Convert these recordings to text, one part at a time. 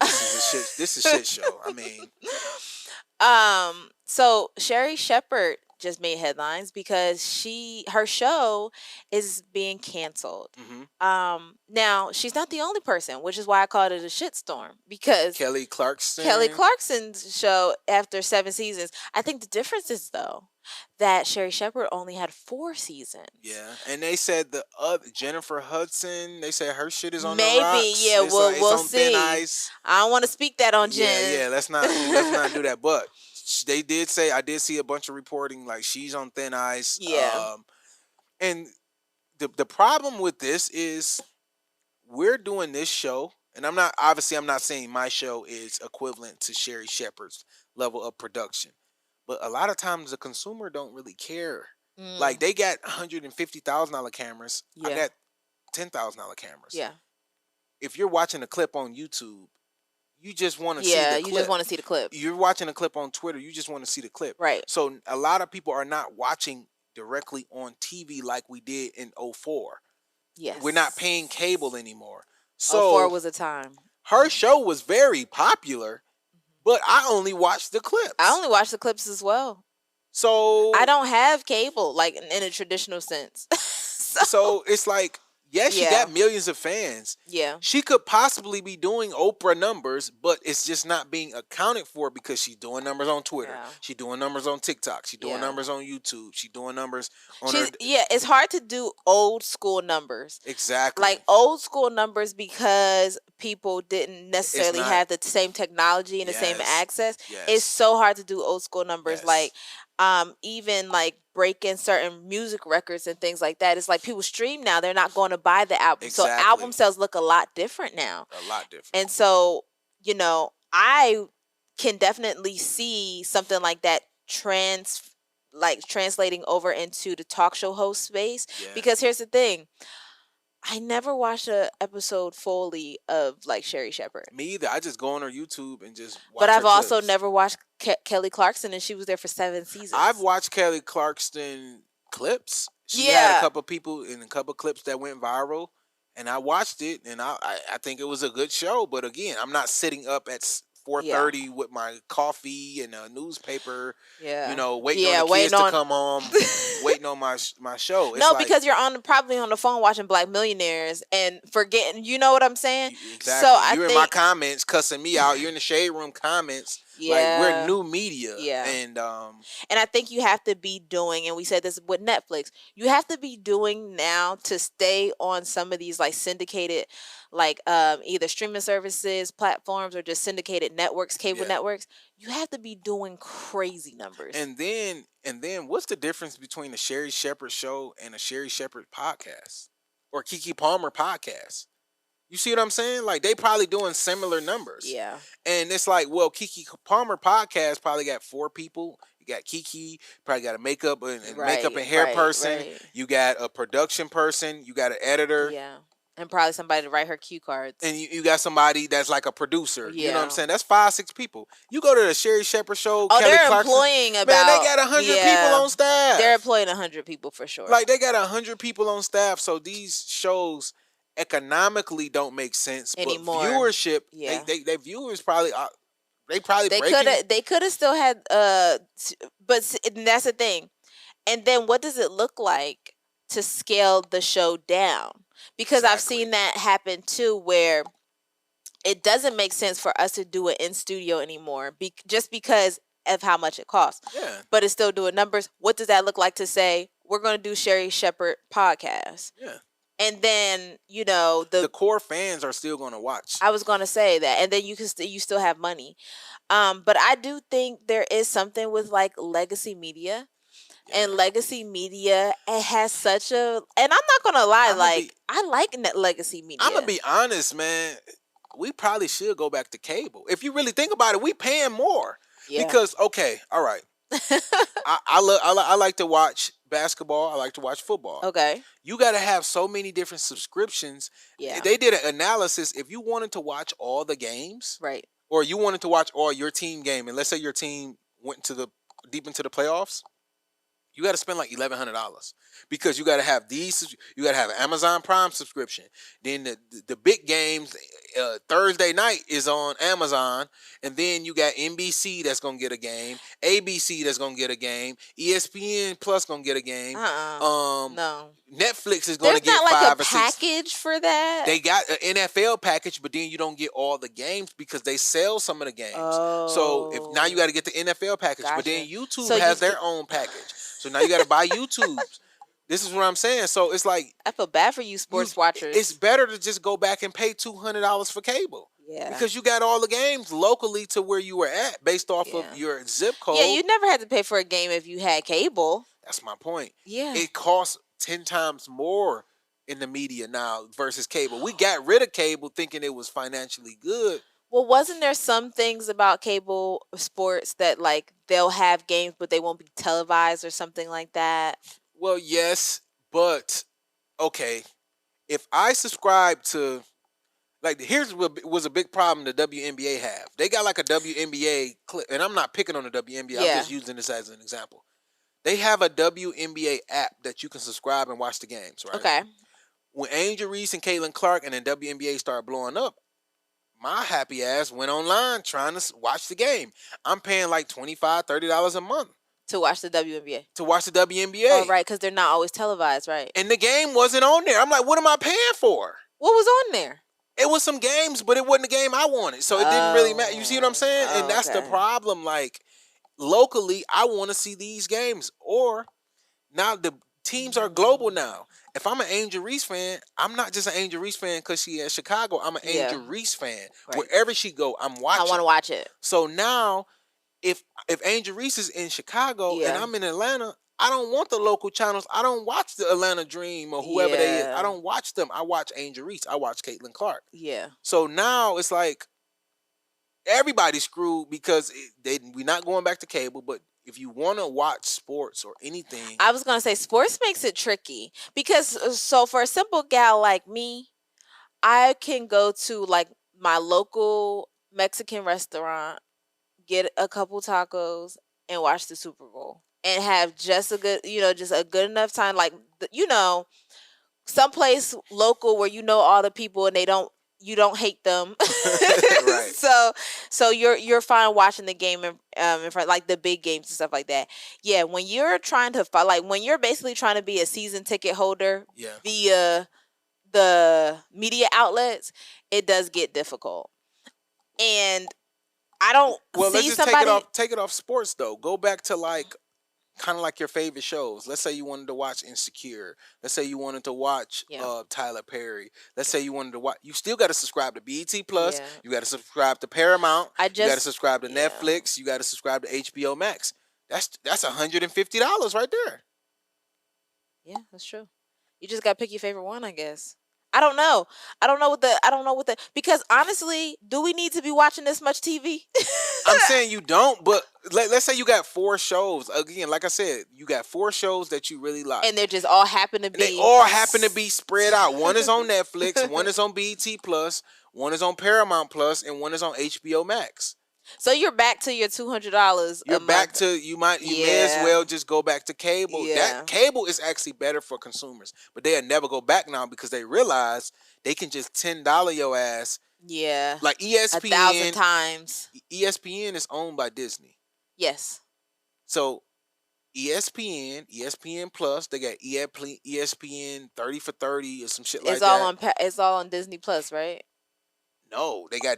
exactly. This is shit show. I mean, So Sherri Shepherd just made headlines because her show is being canceled. hmm Now she's not the only person, which is why I called it a shitstorm, because Kelly Kelly Clarkson. Clarkson's show after 7 seasons. I think the difference is though that Sherri Shepherd only had 4 seasons. Yeah, and they said the other Jennifer Hudson. They said her shit is on the Maybe, rocks. yeah. It's We'll on thin see. ice. I don't want to speak that on Yeah, Jen. yeah. Let's not do that. But they did say I did see a bunch of reporting like she's on thin ice. Yeah. And the problem with this is we're doing this show, and I'm not saying my show is equivalent to Sherri Shepherd's level of production, but a lot of times the consumer don't really care. Like Mm, they got $150,000 cameras, I yeah. got $10,000 cameras. Yeah. If you're watching a clip on YouTube, you just want to see Yeah. the You just clip. want to see the clip. You're watching a clip on Twitter, you just want to see the clip. Right. So a lot of people are not watching directly on TV like we did in '04. Yes. We're not paying cable anymore. Oh, 4 So was a time. her show was very popular, but I only watched the I clips. only watch the clips as well. So I don't have cable, like in a traditional sense. so it's like, yes, she Yeah. got millions of fans. Yeah. She could possibly be doing Oprah numbers, but it's just not being accounted for because she's doing numbers on Twitter. Yeah. She's doing numbers on TikTok. She's doing Yeah. numbers on YouTube. She's doing numbers on her. It's hard to do old school numbers. Exactly. Like old school numbers, because people didn't It's necessarily not. have the same technology and the same Yes. access. Yes. It's so hard to do old school numbers. Yes. Like even like breaking certain music records and things like that. It's like people stream now, they're not going to buy the album. So Exactly. album sales look a lot different now. A lot different. And so, I can definitely see something like that translating over into the talk show host space. Yeah. Because here's the thing. I never watched a episode fully of like Sherri Shepherd. Me either. I just go on her YouTube and just watch But I've her also clips. never watched Kelly Clarkson, and she was there for 7 seasons. I've watched Kelly Clarkson clips. She had Yeah. a couple people in a couple clips that went viral, and I watched it, and I think it was a good show. But again, I'm not sitting up at 4:30 with my coffee and a newspaper, Yeah. waiting on the kids to come home, waiting on my show. It's No, like, because you're probably on the phone watching Black Millionaires and forgetting. You know what I'm saying? exactly. So I You're in my comments cussing me out. You're in the shade room comments. Yeah. Like, we're new media. Yeah. And I think you have to be doing, and we said this with Netflix, you have to be doing now to stay on some of these like syndicated, like either streaming services, platforms, or just syndicated networks, cable networks. You have to be doing crazy numbers. And then what's the difference between a Sherri Shepherd show and a Sherri Shepherd podcast or Keke Palmer podcast? You see what I'm saying? Like, they probably doing similar numbers. Yeah. And it's like, well, Keke Palmer podcast probably got 4 people. You got Keke, probably got a makeup and hair person. Right. You got a production person. You got an editor. Yeah. And probably somebody to write her cue cards. And you got somebody that's like a producer. Yeah. You know what I'm saying? That's 5-6 people. You go to the Sherri Shepherd show. Oh, Kelly they're Clarkson, employing about. Man, they got 100 people on staff. They're employing 100 people for sure. Like, they got 100 people on staff. So these shows economically don't make sense anymore. But viewership, they viewers probably they could have still had but that's the thing. And then what does it look like to scale the show down? Because I've seen that happen too, where it doesn't make sense for us to do it in studio anymore, just because of how much it costs. Yeah. But it's still doing numbers. What does that look like to say we're going to do Sherri Shepherd podcast? Yeah. And then the core fans are still going to watch. I was going to say that, and then you still have money. But I do think there is something with like legacy media. And legacy media, it has such a, and I'm not gonna lie, I like legacy media. I'm gonna be honest, man. We probably should go back to cable. If you really think about it, we paying more. Yeah. Because okay, all right. I like to watch basketball. I like to watch football. Okay. You got to have so many different subscriptions. Yeah. They did an analysis. If you wanted to watch all the games, right, or you wanted to watch all your team game, and let's say your team went deep into the playoffs, You got to spend like $1,100 because you got to have these. You got to have an Amazon Prime subscription. Then the big games Thursday night is on Amazon, and then you got NBC that's gonna get a game, ABC that's gonna get a game, ESPN Plus gonna get a game. Um, No. Netflix is gonna There's get not like a 5 or 6. package for that. They got an NFL package, but then you don't get all the games because they sell some of the games. So if now you got to get the NFL package, but then Gotcha. So YouTube you has their own package. So now you got to buy YouTube's. This is what I'm saying. So it's like I feel bad for you sports watchers. it's better to just go back and pay $200 for cable. Yeah. Because you got all the games locally to where you were at based off of your zip code. Yeah, you never had to pay for a game if you had cable. That's my point. Yeah. It costs 10 times more in the media now versus cable. We got rid of cable thinking it was financially good. Well, wasn't there some things about cable sports that like they'll have games but they won't be televised or something like that? Well, yes, but okay. If I subscribe to like here's what was a big problem the WNBA have. They got like a WNBA clip, and I'm not picking on the WNBA. I'm just using this as an example. They have a WNBA app that you can subscribe and watch the games, right? Okay. When Angel Reese and Caitlin Clark and then WNBA started blowing up, my happy ass went online trying to watch the game. I'm paying like $25, $30 a month to watch the WNBA. To watch the WNBA. Oh, right, because they're not always televised, right? And the game wasn't on there. I'm like, what am I paying for? What was on there? It was some games, but it wasn't the game I wanted. So it didn't really matter. You see what I'm saying? And that's the problem. Like, locally, I want to see these games. Or now the teams are global now. If I'm an Angel Reese fan, I'm not just an Angel Reese fan because she in Chicago. I'm an Angel Reese fan. Right. Wherever she go, I'm watching. I want to watch it. So now, if Angel Reese is in Chicago and I'm in Atlanta, I don't want the local channels. I don't watch the Atlanta Dream or whoever they is. I don't watch them. I watch Angel Reese. I watch Caitlin Clark. Yeah. So now it's like everybody's screwed because we're not going back to cable, but if you want to watch sports or anything. I was going to say sports makes it tricky because so for a simple gal like me, I can go to like my local Mexican restaurant, get a couple tacos and watch the Super Bowl and have just a good, just a good enough time. Like, someplace local where all the people and you don't hate them. Right. So you're fine watching the game in front, like the big games and stuff like that. Yeah, when you're trying to like when you're basically trying to be a season ticket holder via the media outlets, it does get difficult. And I don't let's just take it off sports though. Go back to like kind of like your favorite shows. Let's say you wanted to watch Insecure. Let's say you wanted to watch Tyler Perry. Let's say you wanted to watch. You still got to subscribe to BET Plus. Yeah. You got to subscribe to Paramount. You got to subscribe to Netflix. You got to subscribe to HBO Max. That's $150 right there. Yeah, that's true. You just got to pick your favorite one, I guess. I don't know what the because honestly, do we need to be watching this much TV? I'm saying you don't, but let's say you got 4 shows. Again, like I said, you got 4 shows that you really like. And they just all happen to be. They all happen to be spread out. One is on Netflix, one is on BET Plus, one is on Paramount Plus, and one is on HBO Max. So you're back to your $200. You're back to you may as well just go back to cable. Yeah. That cable is actually better for consumers, but they'll never go back now because they realize they can just $10 your ass. Yeah, like ESPN 1,000 times. ESPN is owned by Disney. Yes. So ESPN Plus, they got ESPN 30 for 30 or some shit like that. It's all on Disney Plus, right? No, they got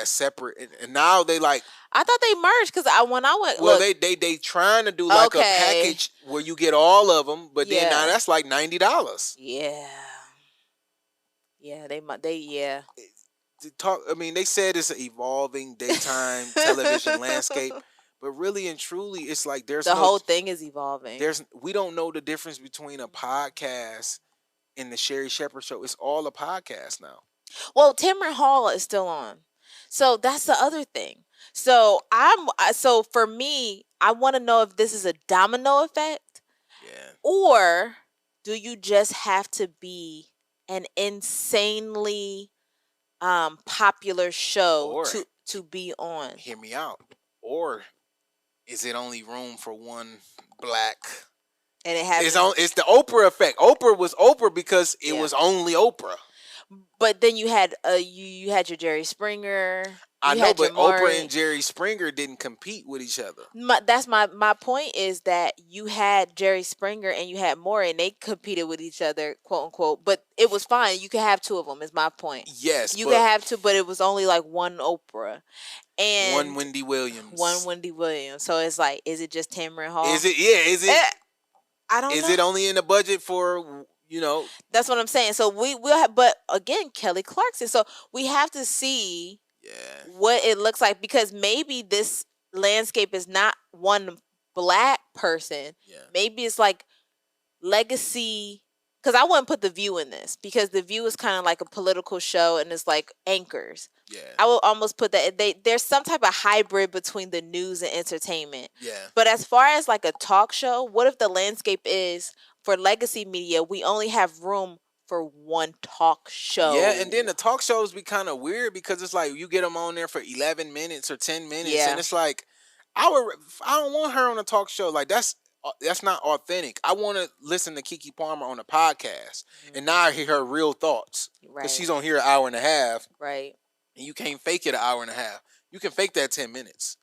separate, and now they like. I thought they merged because when I went. Well, they trying to do like a package where you get all of them, but then now that's like $90. Yeah. Yeah, they. They said it's an evolving daytime television landscape, but really and truly, it's like the whole thing is evolving. We don't know the difference between a podcast and the Sherri Shepherd Show. It's all a podcast now. Well, Tamron Hall is still on. So that's the other thing. So for me, I want to know if this is a domino effect. Yeah. Or do you just have to be an insanely popular show to be on? Hear me out. Or is it only room for one black And it It's hasn't. on. It's the Oprah effect. Oprah was Oprah because it Yeah. was only Oprah. But then you had you had your Jerry Springer. I You know, had your but Oprah and Maury. Jerry Springer didn't compete with each other. That's my point is that you had Jerry Springer and you had Maury, and they competed with each other, quote unquote. But it was fine. You could have two of them. Is my point. Yes, You could but have two, but it was only like one Oprah one and Wendy one Williams. Wendy Williams. So it's like, is it just Tamron Hall? Is it? Yeah. Is it? Eh, I don't Is know. it only in the budget for That's what I'm saying. So we will have, but again, Kelly Clarkson. So we have to see Yeah. what it looks like, because maybe this landscape is not one black person. Yeah. Maybe it's like legacy, because I wouldn't put The View in this, because The View is kind of like a political show and it's like anchors. Yeah. I will almost put that there's some type of hybrid between the news and entertainment. Yeah. But as far as like a talk show, what if the landscape is for legacy media, we only have room for one talk show? Yeah, and then the talk shows be kind of weird because it's like you get them on there for 11 minutes or 10 minutes, Yeah. and it's like I don't want her on a talk show. Like that's not authentic. I want to listen to Kiki Palmer on a podcast, and now I hear her real thoughts because Right. she's on here an hour and a half, Right. and you can't fake it an hour and a half. You can fake that 10 minutes.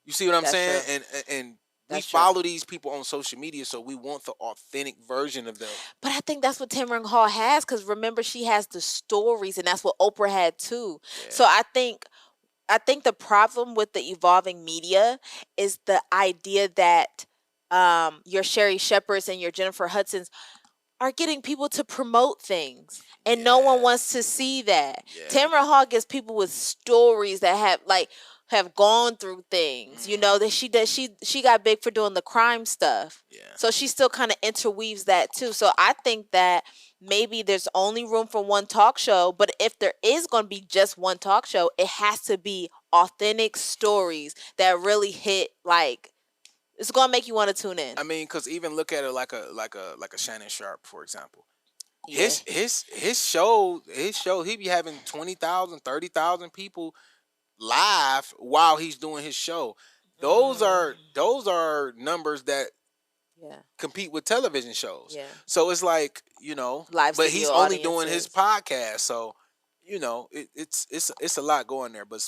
You see what I'm That's saying? true. And we That's true. follow these people on social media, so we want the authentic version of them. But I think that's what Tamron Hall has, because remember, she has the stories, and that's what Oprah had too. Yeah. So I think the problem with the evolving media is the idea that your Sherri Shepherds and your Jennifer Hudsons are getting people to promote things, and no one wants to see that. Yeah. Tamron Hall gets people with stories that have gone through things. You know that she got big for doing the crime stuff. Yeah. So she still kind of interweaves that too. So I think that maybe there's only room for one talk show, but if there is going to be just one talk show, it has to be authentic stories that really hit. Like, it's going to make you want to tune in. I mean, because even look at it like a Shannon Sharp, for example. Yeah. His show, he be having 20,000, 30,000 people live while he's doing his show. Those are numbers that compete with television shows. Yeah. So it's like, Live but he's studio only doing his audiences. podcast. So, it's a lot going there. But